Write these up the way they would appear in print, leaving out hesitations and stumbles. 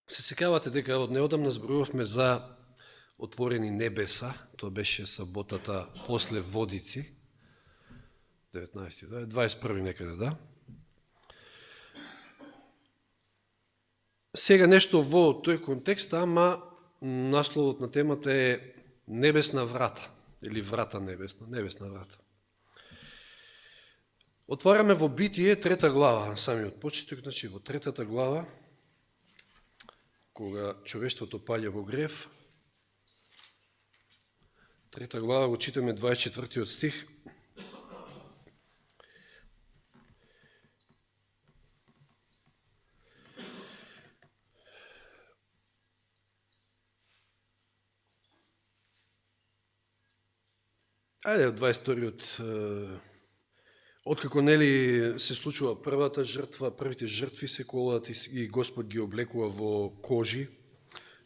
Се сеќавате дека од неодамна зборувавме за отворени небеса, тоа беше саботата после Водици, 19, да, 21 некаде, да. Сега нешто во тој контекст, ама насловот на темата е небесна врата, или врата небесна, небесна врата. Отвараме во Битие, 3 глава, самиот почеток, значи во 3 глава, кога човештвото паѓа во грев. 3 глава го читаме 24 стих. Ајде, 22 откако нели се случува првата жртва, првите жртви се колат и Господ ги облекува во кожи,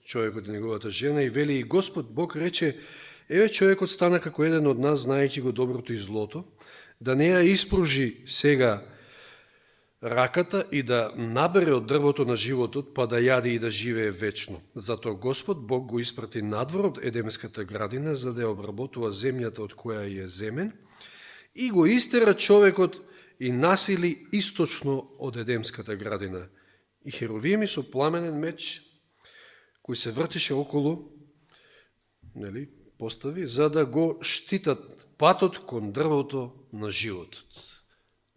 човекот и неговата жена, и вели и Господ Бог рече, еве човекот стана како еден од нас, знаејќи го доброто и злото, да не ја испружи сега раката и да набере од дрвото на животот, па да јаде и да живее вечно. Затоа Господ Бог го испрати надвор од Едемската градина, за да ја обработува земјата од која е земен, и го истера човекот и насили источно од Едемската градина. И херовими со пламенен меч, кој се вртеше околу, нели, постави, за да го штитат патот кон дрвото на животот.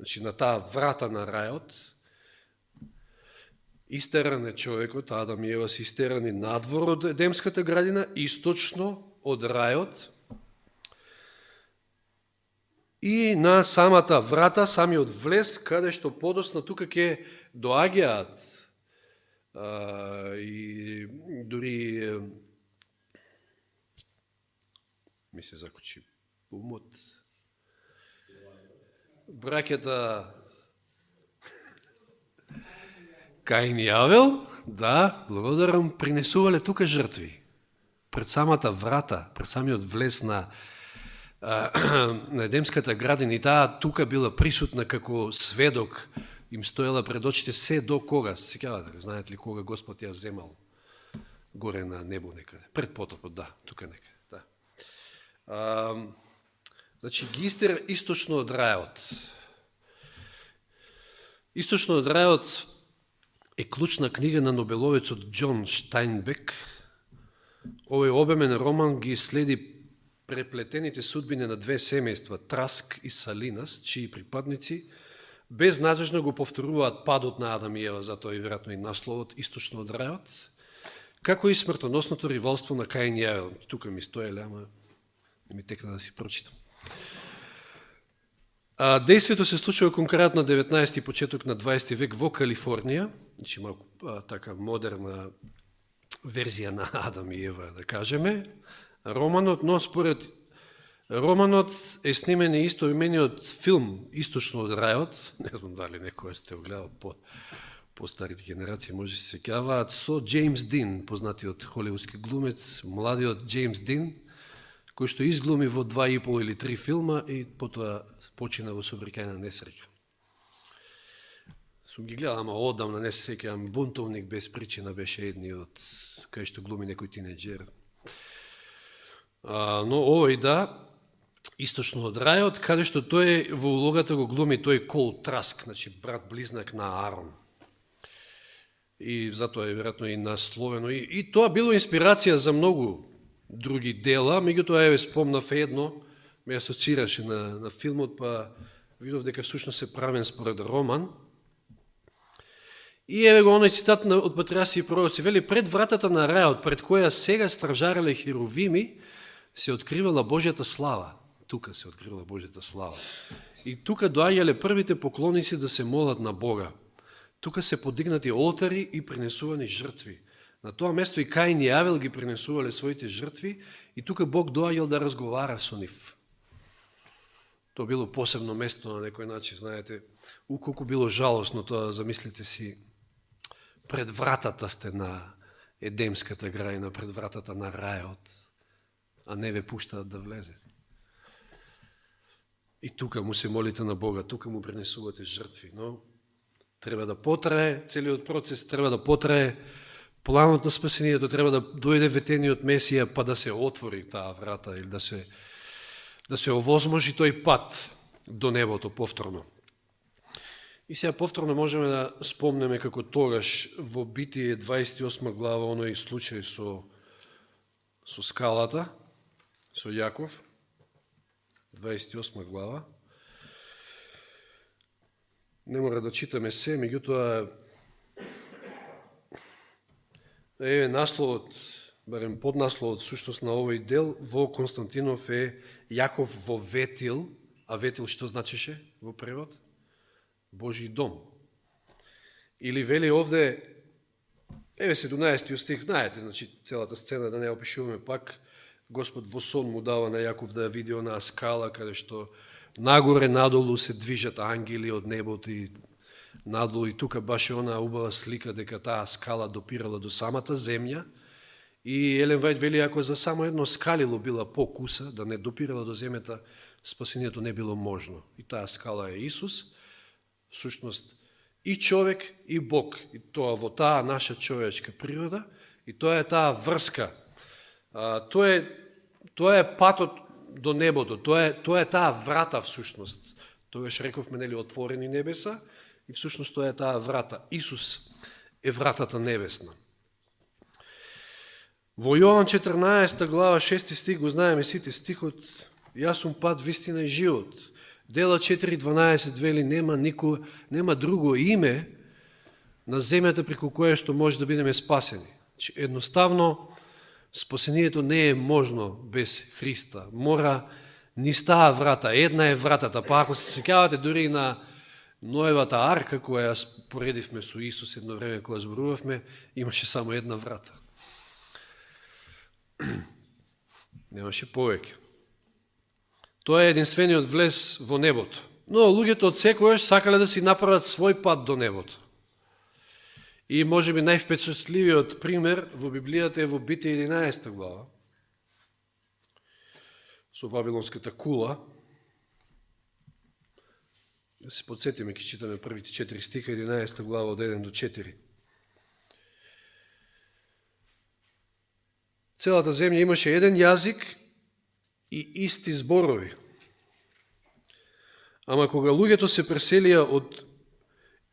Значи, на таа врата на рајот, истеран е човекот, Адам и Ева се истерани надвор од Едемската градина, источно од рајот, и на самата врата, самиот влез, каде што подосна тука ќе доаѓаат и дури ми се закочи умот. Браќата Каин и Авел, да, благодарам, принесувале тука жртви. Пред самата врата, пред самиот влез на Едемската градина, и таа тука била присутна како сведок, им стоела пред очите се до кога, сеќавате ли, знаете ли кога Господ ја вземал горе на небо некаде, пред потопот, да, тука некаде, да. Значи, ги истера источно од рајот. Источно од рајот е клучна книга на нобеловецот Џон Штајнбек. Овој обемен роман ги следи преплетените судбини на две семејства, Траск и Салинас, чии припадници безнадежно го повторуваат падот на Адам и Ева, затоа и веројатно и насловот источно од рајот, како и смртоносното ривалство на Каин и Авел. Тука ми стоеле, ама не ми текна да си прочитам. Дејството се случува конкретно на 19 почеток на 20 век во Калифорнија, значи малку така модерна верзија на Адам и Ева, да кажеме. Романот, но според романот е снимен и истоимениот филм Источно од рајот, не знам дали некој сте го гледал по старите генерации, може се сеќаваат, со Джеймс Дин, познатиот холивудски глумец, младиот Джеймс Дин, кој што изглуми во 2,5 или 3 филма и потоа почина во сообраќајна несреќа. Сум ги гледал, ама одамна не се сеќавам, Бунтовник без причина беше едниот, кај што глуми некој тинеџер. Но овој, да, источно од рајот, каде што тој во улогата го глуми тој Кол Траск, значи брат-близнак на Арон. И затоа е веројатно и насловено. И тоа било инспирација за многу други дела, меѓутоа еве спомнав едно, ме асоцираше на филмот, па видов дека всушност се правен според роман. И еве го оној цитат од Патриарси и пророци, вели, пред вратата на рајот, пред која сега стражареле херовими, се откривала Божјата слава. Тука се откривала Божјата слава. И тука доаѓале првите поклоници да се молат на Бога. Тука се подигнати олтари и принесувани жртви. На тоа место и Каин и Авел ги принесувале своите жртви и тука Бог доаѓал да разговара со нив. Тоа било посебно место на некој начин, знаете, уколку било жалосно тоа, замислите си, пред вратата сте на Едемската градина, пред вратата на рајот, а не ве пуштаат да влезете. И тука му се молите на Бога, тука му принесувате жртви, но треба да потрае, целиот процес треба да потрае планот на спасението треба да дојде ветениот Месија, па да се отвори таа врата или да се овозможи тој пат до небото повторно. И сега повторно можеме да спомнеме како тогаш во Битие 28 глава оној случај со скалата, со Јаков, 28 глава. Не мора да читаме се, меѓутоа еве насловот, барем поднасловот всушност на овој дел во Константинов е Јаков во Ветил, а Ветил што значеше во превод? Божи дом. Или вели овде, еве 17 стих, знаете, значи целата сцена, да не опишуваме пак, Господ во сон му дава на Јаков да ја види онаа скала, каде што нагоре, надолу се движат ангели од небото и надолу, и тука баш е онаа убава слика дека таа скала допирала до самата земја, и Елен Вајд вели, ако за само едно скалило била покуса, да не допирала до земјата, спасението не било можно. И таа скала е Исус, всушност и човек и Бог, и тоа во таа наша човечка природа, и тоа е таа врска. Тоа е патот до небото, тоа е таа врата всушност. Тогаш рековме, нели, отворени небеса, и всушност тоа е таа врата. Исус е вратата небесна. Во Јован 14 глава 6 стих го знаеме сите стихот: Јас сум пат, вистина и живот. Дела 4.12 вели, нема друго име на земјата преку кое што може да бидеме спасени. Едноставно, спасението не е можно без Христа. Мора низ таа врата. Една е вратата. Па ако се сеќавате дури на Ноевата арка, која ја поредивме со Исус едно време кога зборувавме, имаше само една врата. Немаше повеќе. Тоа е единствениот влез во небото. Но луѓето од секојаш сакале да си направат свој пат до небото. И може би највпечатливиот пример во Библијата е во Битие 11 глава, со Вавилонската кула. Да се подсетиме, ќе читаме првите 4 стиха, 11 глава од 1 до 4. Целата земја имаше еден јазик и исти зборови. Ама кога луѓето се преселија од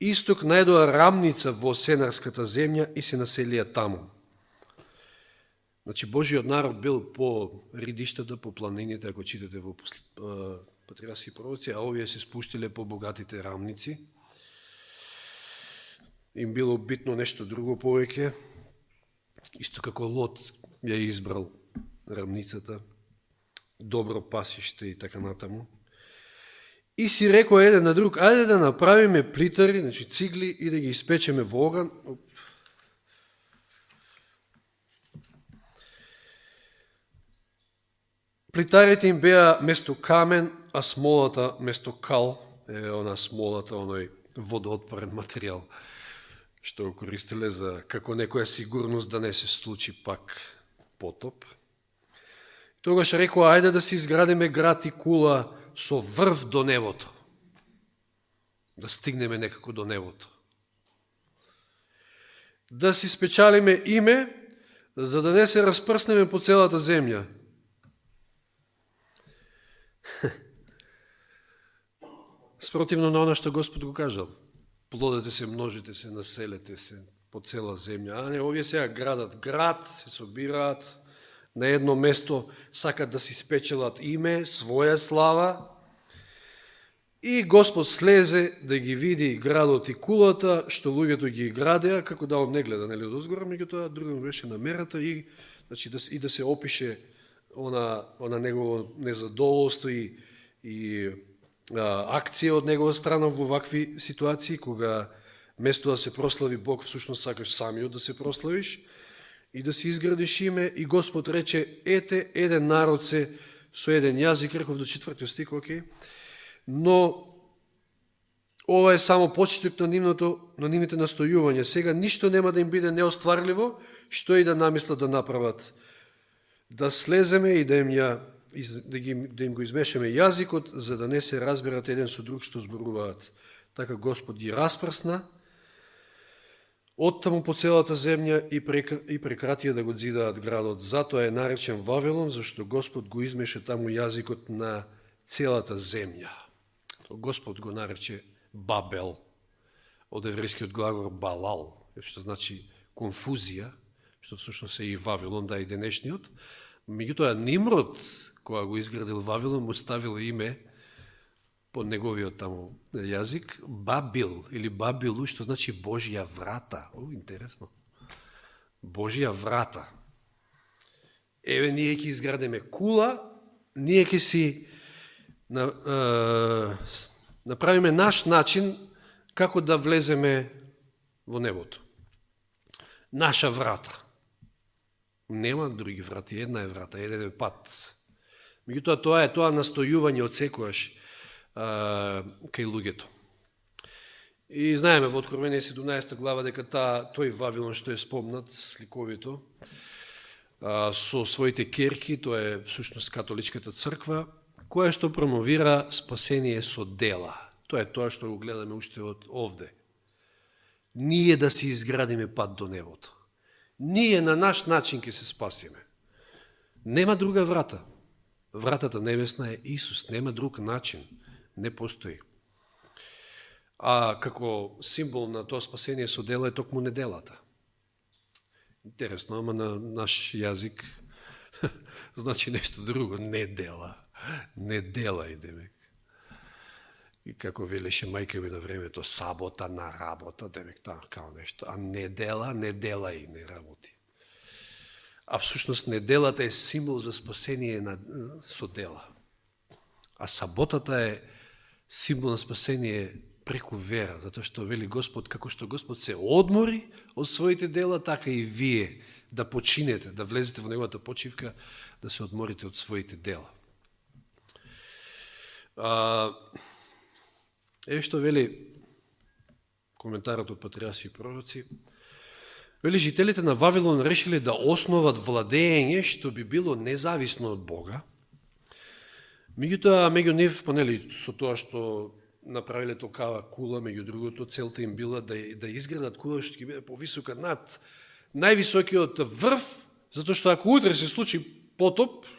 исток, најдоа рамница во Сенарската земја и се населија таму. Значи, Божиот народ бил по ридиштата, по планините, ако читате во Патриарси и пророци, а овие се спуштиле по богатите рамници. Им било битно нешто друго повеќе, исто како Лот ја избрал рамницата, добро пасиште и така натаму. И си рекоа еден на друг, ајде да направиме плитари, значи цигли, и да ги испечеме во оган. Плитарите им беа место камен, а смолата место кал. Е она смолата, оној водоотпорен материјал, што го користеле за како некоја сигурност да не се случи пак потоп. Тогаш рекоа, ајде да си изградиме град и кула со врв до небото. Да стигнеме некако до небото. Да си спечалиме име, за да не се распрснеме по целата земја. Спротивно на она што Господ го кажал. Плодете се, множите се, населете се по цела земја. А не, овие сега градат град, се собираат на едно место, сакат да си спечелат име, своја слава. И Господ слезе да ги види градот и кулата, што луѓето ги градеа, како да он не гледа, нели, од озгора, меѓутоа другом беше намерата и, значи, да се опише она негово незадоволство и акција од негова страна во вакви ситуации, кога место да се прослави Бог, всушност сакаш самиот да се прославиш и да си изградиш име. И Господ рече, ете, еден народ се со еден јазик, реков до 4 стих, окей, но ова е само почеток на нивните настојувања. Сега ништо нема да им биде неостварливо, што и да намислат да направат. Да слеземе и да им го измешаме јазикот, за да не се разберат еден со друг што зборуваат. Така Господ ги распрсна Оттаму по целата земја и прекратија да го зидаат градот. Затоа е наречен Вавилон, зашто Господ го измеше таму јазикот на целата земја. Господ го нарече Бабел, од еврејскиот глагол Балал, што значи конфузија, што всушност е и Вавилон, да и денешниот. Меѓутоа Нимрод, кога го изградил Вавилон, му ставил име по неговиот таму јазик, Бабил или Бабилу, што значи Божја врата. Интересно. Божја врата. Еве, ние ќе изградиме кула, ние ќе си направиме наш начин како да влеземе во небото. Наша врата. Нема други врати, една е врата, еден е пат. Меѓутоа, тоа е тоа настојување од секојаш кај луѓето. И знаеме во Откровение 17 глава дека тој Вавилон што е спомнат, сликовито, со своите керки, тоа е всушност католичката црква, која што промовира спасение со дела. Тоа е тоа што го гледаме уште од овде. Ние да си изградиме пат до небото. Ние на наш начин ќе се спасиме. Нема друга врата. Вратата небесна е Исус, нема друг начин. Не постои. А како символ на тоа спасение со дела е токму неделата. Интересно, ама на наш јазик значи нешто друго. Недела. Недела демек. И како велеше мајка ми на времето, сабота на работа, демек као нешто. А недела, не делај, не работи. А всушност неделата е символ за спасение со дела. А саботата е символ на спасение преку вера, затоа што вели Господ, како што Господ се одмори од своите дела, така и вие да починете, да влезете во неговата почивка, да се одморите од своите дела. Што вели коментарот од Патриарси и пророци. Вели, жителите на Вавилон решили да основат владење што би било независно од Бога. Меѓутоа, меѓу нив, понели, со тоа што направиле токава кула, меѓу другото, целта им била да изградат кула што ќе биде повисока над највисокиот врв, затоа што ако утре се случи потоп,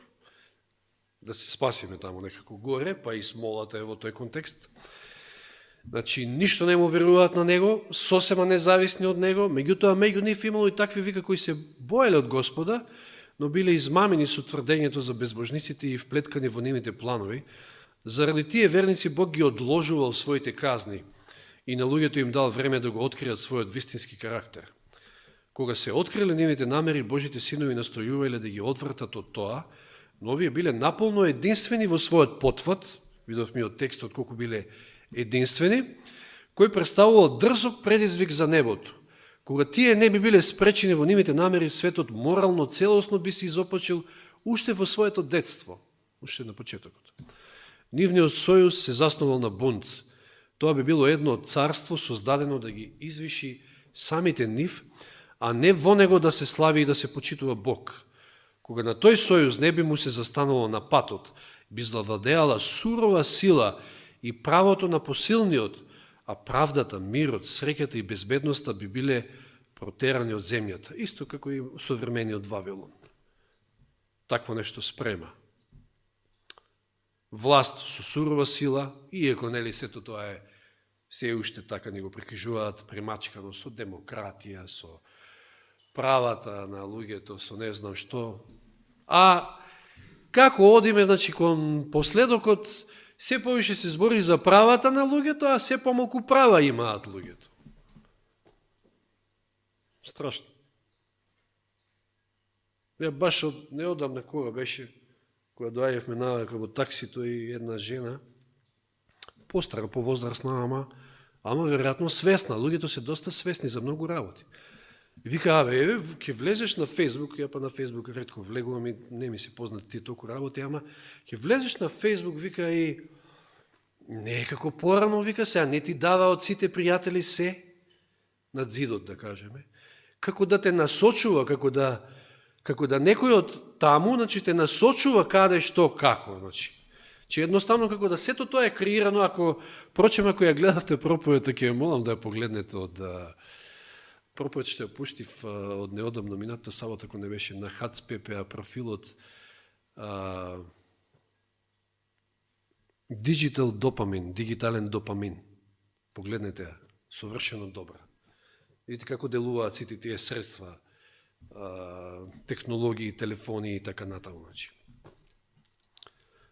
да се спасиме таму некако горе, па и смолата е во тој контекст. Значи, ништо не му веруваат на него, сосема независни од него, меѓутоа, меѓу нив имало и такви вика кои се боеле од Господа, но биле измамени со тврдењето за безбожниците и вплеткани во нивните планови. Заради тие верници Бог ги одложувал своите казни и на луѓето им дал време да го откријат својот вистински карактер. Кога се откриле нивните намери, Божите синови настојувале да ги одвртат од тоа, но овие биле наполно единствени во својот потват, видовме од текстот колку биле единствени, кој представувал дрзок предизвик за небото. Кога тие не би биле спречени во нивните намери, светот морално целосно би се изопачил уште во своето детство, уште на почетокот. Нивниот сојуз се заснувал на бунт. Тоа би било едно царство создадено да ги извиши самите нив, а не во него да се слави и да се почитува Бог. Кога на тој сојуз не би му се застанало на патот, би завладеала сурова сила и правото на посилниот, а правдата, мирот, среќата и безбедноста би биле протерани од земјата, исто како и современиот Вавилон. Такво нешто спрема. Власт со сурова сила, иако нели сето тоа е се уште така ни го прикажуваат премачкано со демократија, со правата на луѓето, со не знам што. А како одиме, значи, кон последокот, се повише се збори за правата на луѓето, а се помалку права имаат луѓето. Страшно. Ја баш неодамна кога беше, кога доаѓавме навака во таксито и една жена, постара, повозрастна, ама веројатно свесна. Луѓето се доста свесни за многу работи. Вика, еве, ќе влезеш на Фейсбук, ја па на Фейсбук ретко влегувам и не ми се познати тие толку работи, ама ќе влезеш на Фейсбук, вика, и не е како порано, вика, сега не ти дава од сите пријатели се над зидот, да кажеме, како да те насочува, како да некој од таму, значи, те насочува каде, што, како, значи. Че едноставно како да сето тоа е креирано, ако, прочем, ако ја гледавте проповедта, ќе ја молам да ја погледнете од пропоет што ја пуштив од неодамно минатата сабота, ако не беше на HatsPPA профилот Digital Dopamine, дигитален допамин. Погледнете ја, совршено добра. Видите како делуваат сите тие средства, технологии, телефони и така натаму.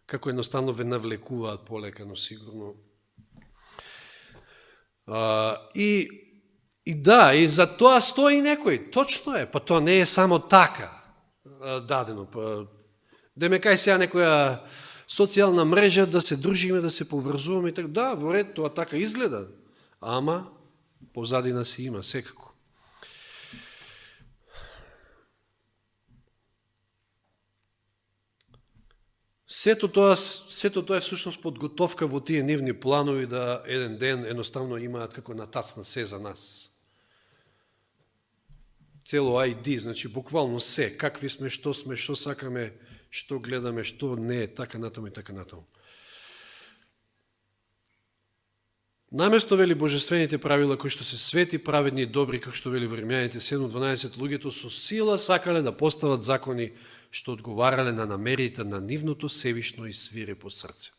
Како едноставно ве навлекуваат полека, но сигурно. И да, и за тоа стои некој, точно е, па тоа не е само така дадено. Деме кај сега некоја социјална мрежа да се дружиме, да се поврзуваме и така. Да, во ред, тоа така изгледа, ама позадина си има секако. Сето тоа е всушност подготовка во тие нивни планови да еден ден едноставно имаат како натацна се за нас. Цело ID, значи буквално се, какви сме, што сакаме, што гледаме, што не е, така натаму и така натаму. Наместо, вели, божествените правила кои што се свети, праведни и добри, како што вели во Римјаните 7:12, луѓето со сила сакале да постават закони што одговарале на намерите на нивното севишно и свирепо срце.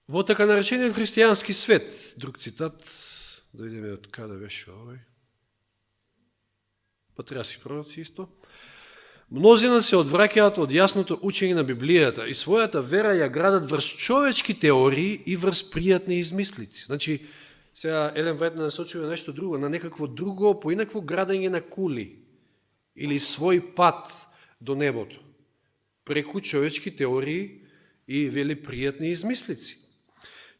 Во така наречениот христијански свет, друг цитат, да видиме од каде беше овој, Патриарси пророци исто, мнозина се одвраќаат од јасното учење на Библијата и својата вера ја градат врз човечки теории и врз пријатни измислици. Значи, сега Елен Вајт насочува нешто друго, на некакво друго, поинакво градење на кули или свој пат до небото, преку човечки теории и вели пријатни измислици.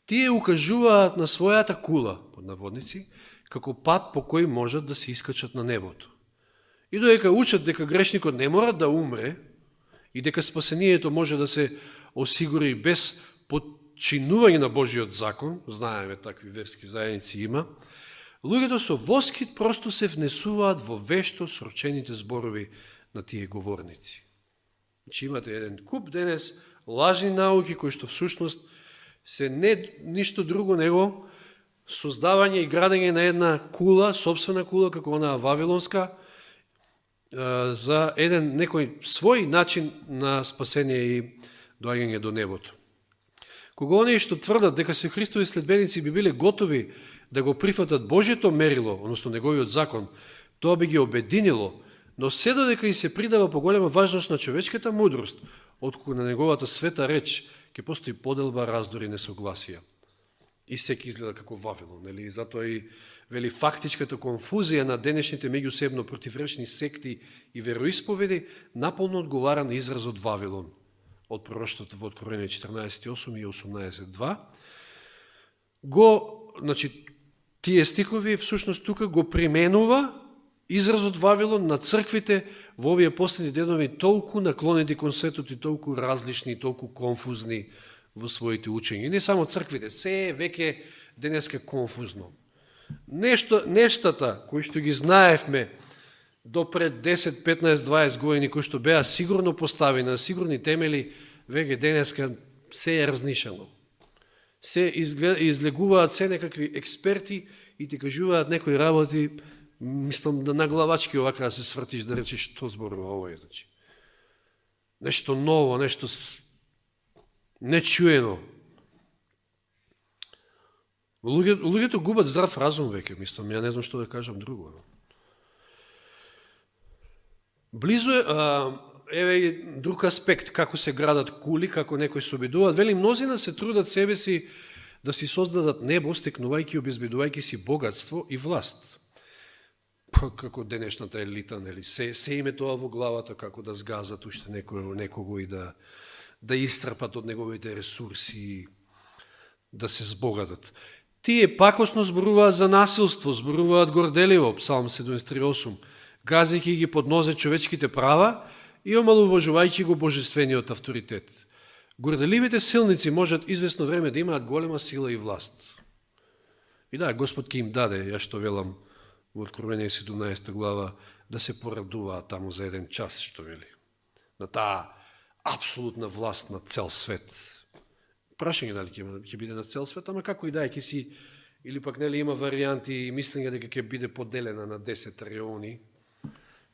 Тие укажуваат на својата кула, под наводници, како пат по кој можат да се искачат на небото. И додека учат дека грешникот не мора да умре и дека спасението може да се осигури без подчинување на Божиот закон, знаеме такви верски заедници има, луѓето со воскит просто се внесуваат во вешто срочените зборови на тие говорници. Значи имате еден куп денес лажни науки кои што всушност се не ништо друго него создавање и градење на една кула, собствена кула како онаа вавилонска, за еден некој свој начин на спасение и доаѓање до небото. Кога оние што тврдат дека се Христови следбеници би биле готови да го прифатат Божието мерило, односно неговиот закон, тоа би ги обединило, но се додека и се придава поголема важност на човечката мудрост, отколку на неговата света реч, ќе постои поделба, раздори, несогласија. И секи изгледа како Вавилон, нели? И затоа и вели фактичката конфузија на денешните меѓусебно противречни секти и вероисповеди наполно одговара на изразот Вавилон од пророштвото во Откровение 14:8 и 18:2. Значи, тие стихови всушност тука го применува изразот Вавилон на црквите во овие последни денови толку наклонети кон светот и толку различни, толку конфузни во своите учења. И не само црквите, се е веќе денеска конфузно. Нештата кои што ги знаевме до пред 10, 15, 20 години, кои што беа сигурно поставени на сигурни темели, веќе денеска се е разнишано. Се излегуваат се некакви експерти и ти кажуваат некои работи, мислам да на главачки овака да се свртиш да речеш што зборува овој. Значи, нешто ново, нешто нечуено. Луѓето губат здрав разум веќе, мислам, ја не знам што да кажам друго. Близо е, еве друг аспект, како се градат кули, како некои се обидуваат. Вели, мнозина се трудат себе си да си создадат небо, стекнувајќи и обезбедувајќи си богатство и власт. Како денешната елита, нели? Се име тоа во главата, како да сгазат уште некого и да истрпат од неговите ресурси, да се збогатат. Тие пакосно зборуваат за насилство, зборуваат горделиво, Псалм 73:8, газејќи ги под нозе човечките права и омалуважувајќи го божествениот авторитет. Горделивите силници можат известно време да имаат голема сила и власт. И да, Господ ќе им даде, ја што велам во Откровение 17 глава, да се порадуваат таму за еден час, што вели. На таа апсолутна власт на цел свет. Прашање дали ќе биде на цел свет, ама како и да е, ќе си Или пак нели има варијанти и мислење дека ќе биде поделена на 10 реони,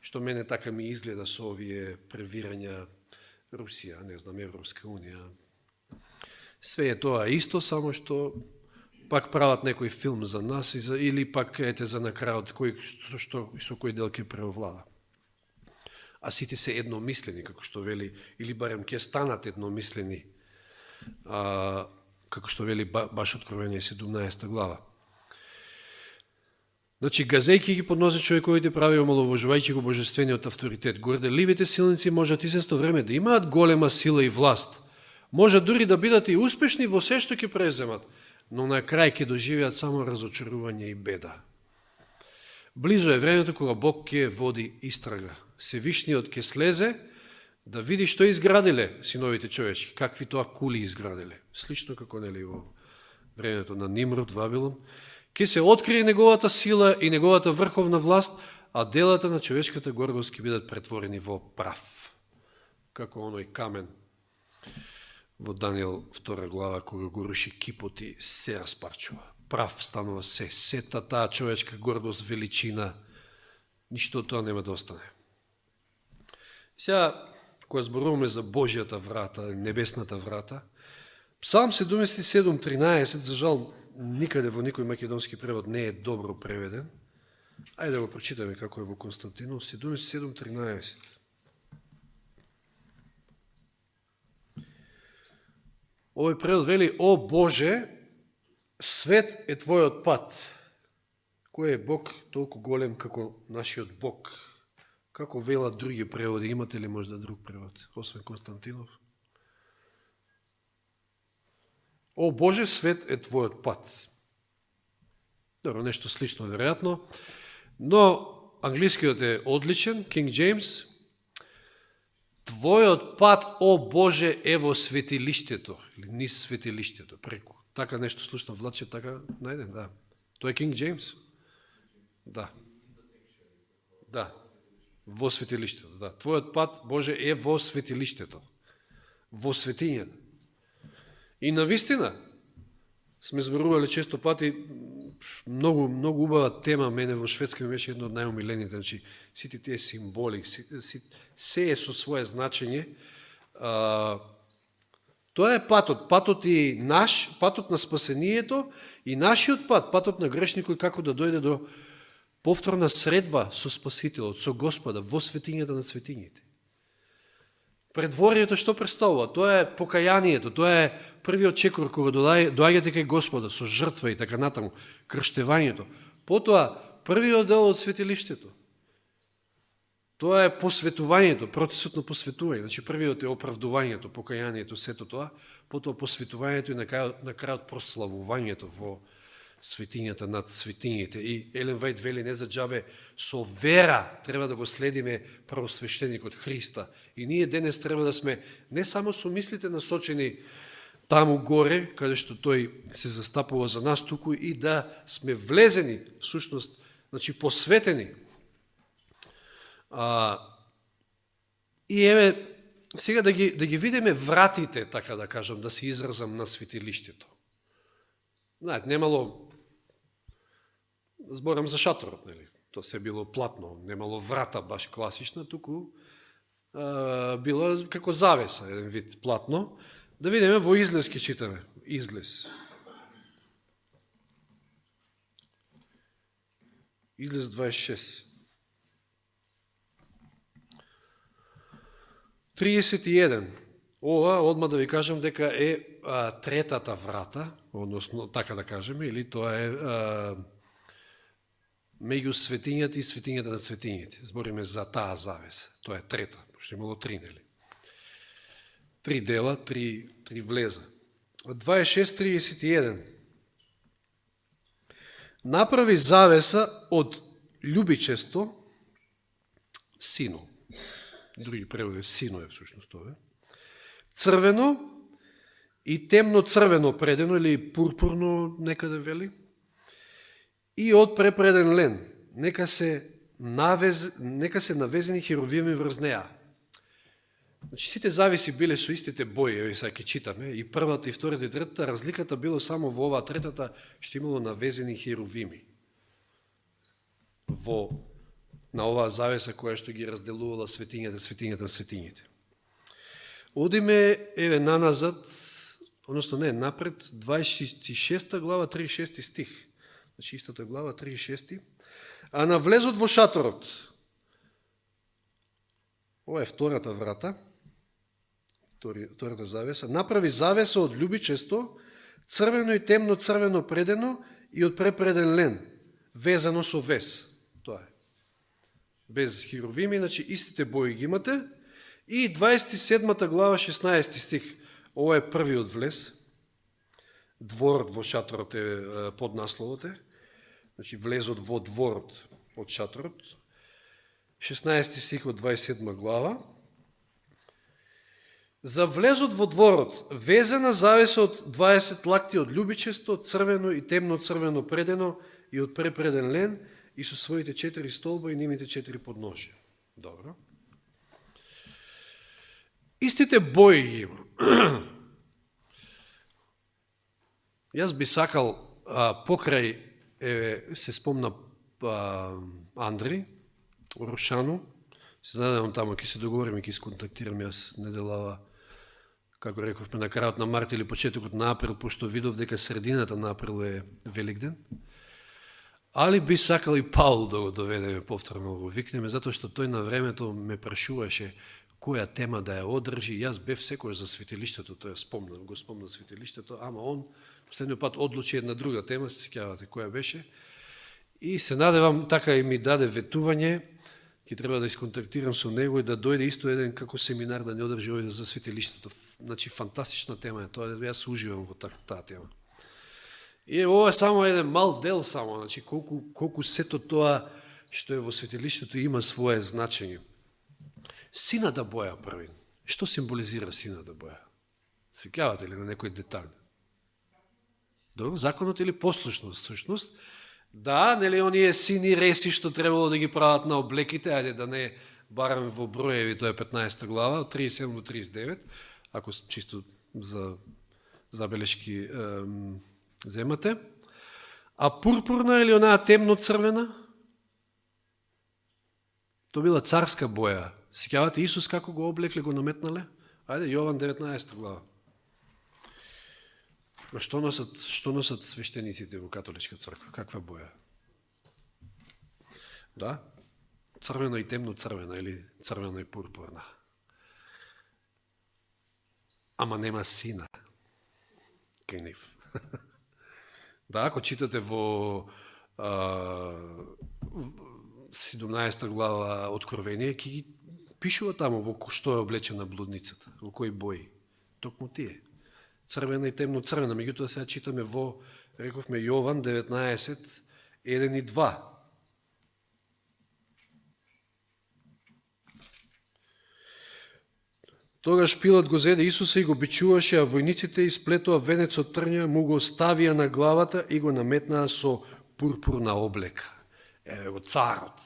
што мене така ми изгледа со овие превирања Русија, не знам, Европска Унија. Све е тоа исто, само што пак прават некој филм за нас или пак ете за на крајот со кој дел ќе преовлада. А сите се едномислени, како што вели, или барем ќе станат едномислени, како што вели баш Откровение 17 глава. Значи, газејки ги под нозе човековите прави, омаловажувајќи го божествениот авторитет. Горделивите силници можат исто време да имаат голема сила и власт. Можат дури да бидат и успешни во се што ќе преземат, но на крај ќе доживеат само разочарување и беда. Близо е времето кога Бог ќе води истрага. Севишниот ќе слезе да види што изградиле синовите човечки, какви тоа кули изградиле. Слично како нели во времето на Нимрод, Вавилон. Ќе се открие неговата сила и неговата врховна власт, а делата на човечката гордост ќе бидат претворени во прав. Како оној камен во Данијел 2 глава, кога го руши кипот и се распарчува. Прав станува се, сета таа човечка гордост, величина, ништо тоа нема да остане. Сега, кога зборуваме за Божјата врата, небесната врата, Псалм 77:13, за жал, никаде во никој македонски превод не е добро преведен. Ајде да го прочитаме како е во Константинов, 77:13. Овој превод вели: О Боже, свет е Твојот пат. Кој е Бог толку голем како нашиот Бог? Како велат други преводи? Имате ли можда друг превод, освен Константинов? О Боже, свет е Твојот пат. Добро, нешто слично, веројатно. Но англискиот е одличен, King James. Твојот пат, о Боже, е во светилиштето, или низ светилиштето, преку. Така нешто слушно влаче, така најден, да. Тоа е King James? Да. Да. Во светилиштето, да. Твојот пат, Боже, е во светилиштето. Во светињата. И навистина, сме зборували често пати, многу убава тема, мене во Шведска ми беше едно од најумилените, значи, сите тие символи, се е со свое значење. Тоа е патот и наш, патот на спасението и нашиот пат, патот на грешникој, како да дојде до повторна средба со Спасителот, со Господа, во светињата на светињите. Предворието што представува? Тоа е покајанието, тоа е првиот чекор кога доаѓате кај Господа со жртва и така натаму, крштевањето. Потоа првиот дел од светилиштето. Тоа е посветувањето, процесот на посветување. Значи првиот е оправдувањето, покајанието, сето тоа, потоа посветувањето и на крајот прославувањето во светињата над светињите. И Елен Вајд вели, не за џабе, со вера треба да го следиме првосвещеникот Христа. И ние денес треба да сме не само со мислите насочени таму горе, каде што тој се застапува за нас, туку и да сме влезени, всушност, значи посветени. И еве, сега да ги видиме вратите, така да кажам, да се изразам на светилиштето. Знаете, немало, зборам за шаторот, нели? То се било платно, немало врата баш класична, туку била како завеса, еден вид платно. Да видиме, во Излез ке читаме. Излез. Излез 26. 31. Ова, одма да ви кажам дека е третата врата, односно, така да кажеме, или тоа е меѓу светињата и светињата на светињите. Збориме за таа завеса. Тоа е трета, пошто имало три, нели? Три дела, три влеза. 26:31. Направи завеса од љубичесто сино. Други преводи, сино е всушност тоа. Црвено и темно црвено предено, или пурпурно некаде вели, и од препреден лен. Нека се навезени херовими врз неа. Значи сите зависи биле со истите бои, еве сега ќе читаме, и првата, и втората, и третата, разликата било само во оваа третата, што имало навезени херувими на оваа завеса која што ги разделувала светињата на светињите. Одиме, еве, наназад, односно не, напред, 26 глава, 36 стих. Значи, истата глава, 36. А на влезот во шаторот, ова е втората врата, втората завеса, направи завеса од љубичесто, црвено и темно црвено предено и од препреден лен, везано со вез. Тоа е. Без херовими, значи истите бои ги имате. И 27 глава, 16 стих, ова е првиот влез, дворот во шаторот е под насловот е, значи влезот во дворот од шаторот, 16 стих од 27 глава, за влезот во дворот, везена завеса од 20 лакти од љубичесто, црвено и темно црвено предено и од препреден лен и со своите 4 столба и нивните 4 подножја. Добро. Истите бои ги има. Јас би сакал покрај, се спомна Андри, Рушану, се надевам тамо, ќе се договориме, ќе се контактирам јас неделава, како рековме, на крајот на март или почетокот на април, пошто видов дека средината на април е Великден. Али би сакал и Паул да го доведеме повторно, го викнеме, затоа што тој на времето ме прашуваше која тема да ја одржи. Јас бев секојаш за светилиштето, тоа го спомна светилиштето, ама он последниот пат одлучи една друга тема, се сеќавате која беше. И се надевам, така и ми даде ветување, ќе треба да исконтактирам со него и да дојде исто еден како семинар да не одржи овде за светилиштето. Значи фантастична тема е тоа, јас уживам во таа тема. И ова е само еден мал дел само, значи колку сето тоа што е во светилиштето има свое значење. Сината боја првин. Што символизира сината боја? Сеќавате ли на некој детал? Добро, законот или послушност, сушност? Да, нели оние сини реси што требало да ги прават на облеките, ајде да не бараме во броеви, тоа е 15 глава, од 37 до 39, ако чисто за забелешки земате. А пурпурна или онаа темно црвена? Тоа била царска боја. Сеќавате Исус како го облекле, го наметнале? Ајде, Јован 19 глава. Што носат свештениците во католичка црква? Каква боја? Да? Црвена и темно црвена или црвена и пурпурна. Ама нема сина кај нив. Да, ако читате во 17 глава Откровение, ќе ги пишува тамо во што е облечена блудницата, во кои бои. Токму тие. Црвена и темно црвена. Меѓутоа сега читаме во, рековме, Јован 19, 1 и 2. Тогаш Пилат го зеде Исуса и го бичуваше, а војниците исплетоа венец од трња, му го ставија на главата и го наметнаа со пурпурна облека. Еве го царот.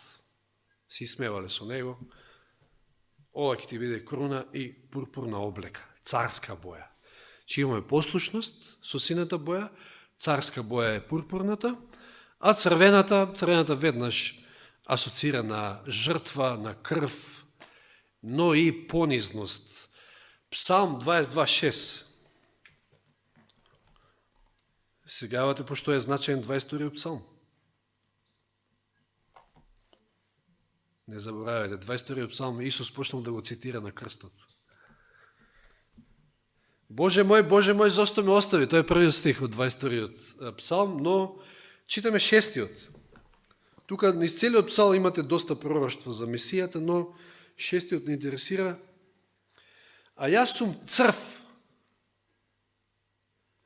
Си смевале со него. Ова ќе ти биде круна и пурпурна облека. Царска боја. Че имаме послушност со сината боја, царска боја е пурпурната, а црвената веднаш асоцира на жртва, на крв, но и понизност. Псалм 22.6. Сегавате пошто е значаен 22 псалм. Не заборавајте, 22 псалм Исус почнал да го цитира на крстот. Боже мој, зошто ме остави? Тоа е првиот стих од 22 псалм, но читаме 6-тиот. Тука низ целиот псалм имате доста пророштво за Месијата, но 6-тиот не интересира. А јас сум црв,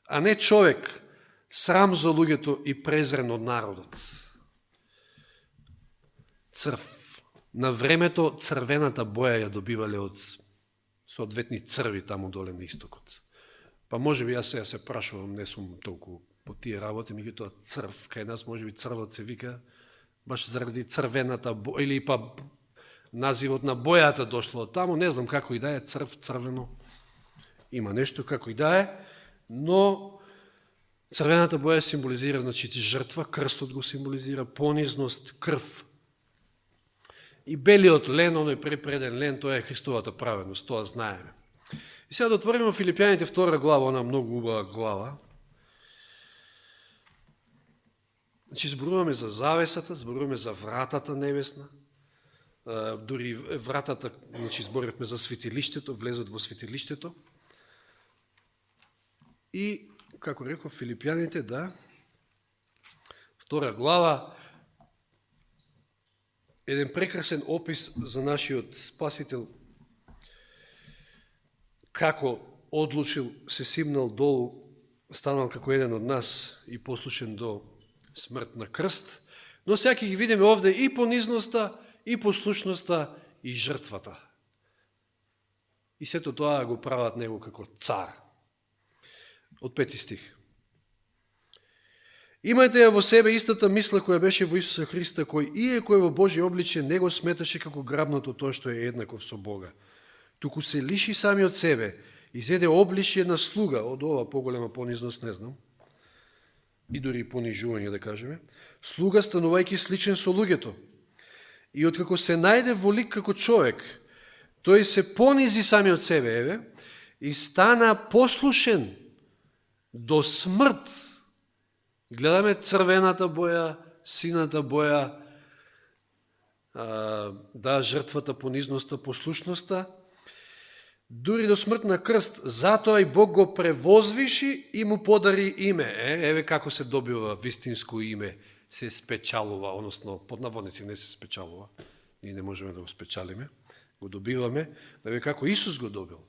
а не човек, срам за луѓето и презрен од народот. Црв. На времето црвената боја ја добивале од соодветни црви таму доле на истокот. Па може би јас сега се прашувам, не сум толку по тие работи, меѓутоа црв, кај нас може би црвот се вика баш заради црвената боја, или па називот на бојата дошло од таму, не знам како и да е, црвено, има нешто како и да е, но црвената боја символизира, значи, жртва, крстот го символизира, понизност, крв. И белиот лен, оној препреден лен, тоа е Христовата праведност, тоа знаеме. И сега да отвориме Филипјаните 2 глава, она многу убава глава. Значи, зборуваме за завесата, зборуваме за вратата небесна, дури вратата, значи, зборевме за светилиштето, влезот во светилиштето. И, како реков, Филипјаните, да, 2 глава, еден прекрасен опис за нашиот Спасител, како одлучил, се симнал долу, станал како еден од нас и послушен до смрт на крст, но сега ќе ги видиме овде и понизноста, и послушноста, и жртвата. И сето тоа го прават него како цар. Од 5 стих. Имајте ја во себе истата мисла која беше во Исуса Христа, кој иако е во Божие обличје, не го сметаше како грабното тоа што е еднаков со Бога. Туку се лиши сами од себе и зеде обличје на слуга, од ова поголема понизност, не знам, и дури понижување, да кажеме, слуга станувајќи сличен со луѓето. И откако се најде во лик како човек, тој се понизи сами од себе, еве, и стана послушен до смрт. Гледаме црвената боја, сината боја, да, жртвата, понизноста, послушноста, дури до смрт на крст. Затоа и Бог го превозвиши и му подари име. Еве како се добива вистинско име, се спечалува, односно под наводници не се спечалува, ние не можеме да го спечалиме, го добиваме, да ве како Исус го добил.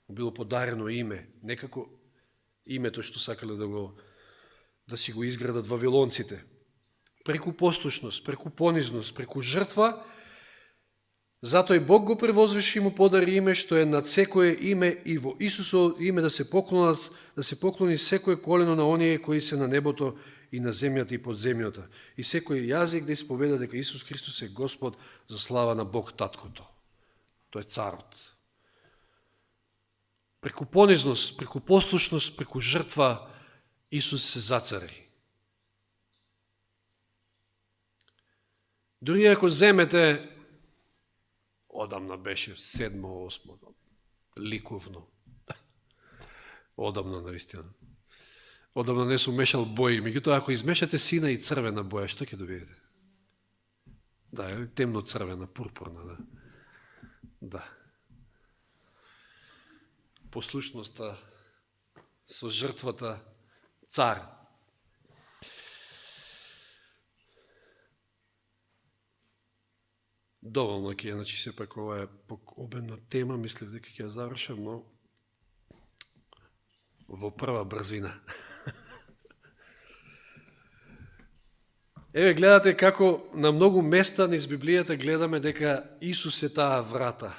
Било подарено име, некако името што сакале да си го изградат вавилонците. Преку послушност, преку понизност, преку жртва, затоа и Бог го превозвиши и му подари име што е над секое име и во Исусово име да се поклони секое колено на оние кои се на небото и на земјата и под земјата. И секој јазик да исповеда дека Исус Христос е Господ за слава на Бог Таткото. Тој е царот. Преку понизност, преку послушност, преку жртва Исус се зацари. Дори ако земете, одамна беше 7-8, ликовно. Одамна, наистина. Одамна не сум мешал бои, меѓутоа ако измешате сина и црвена боја, што ќе добиете? Да, темно црвена, пурпурна, да. Да. Послушноста со жртвата цар. Доволно ќе, значи сепак ова е обемна тема, мислев дека ќе ја завршам, но во прва брзина. Еве гледате како на многу места низ Библијата гледаме дека Исус е таа врата.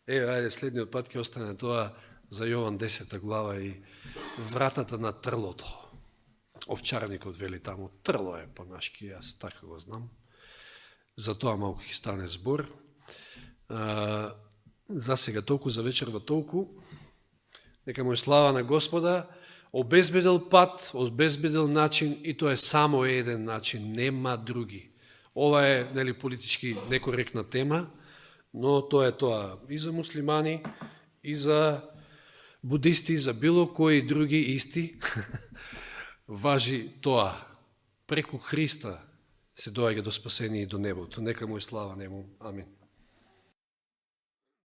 Еве, ајде, следниот пат ќе остане тоа за Јован 10 глава и вратата на трлото. Овчарникот вели таму, трло е по-нашки, јас така го знам. За тоа малку ќе стане збор. За сега толку, за вечерва толку. Нека му е слава на Господа, обезбедил пат, обезбедил начин и тоа е само еден начин, нема други. Ова е, нели, политички некоректна тема, но тоа е тоа и за муслимани, и за будисти, за било кои други исти. Важи тоа. Преку Христа се доаѓа до спасение и до небото. Нека му е слава нему. Амин.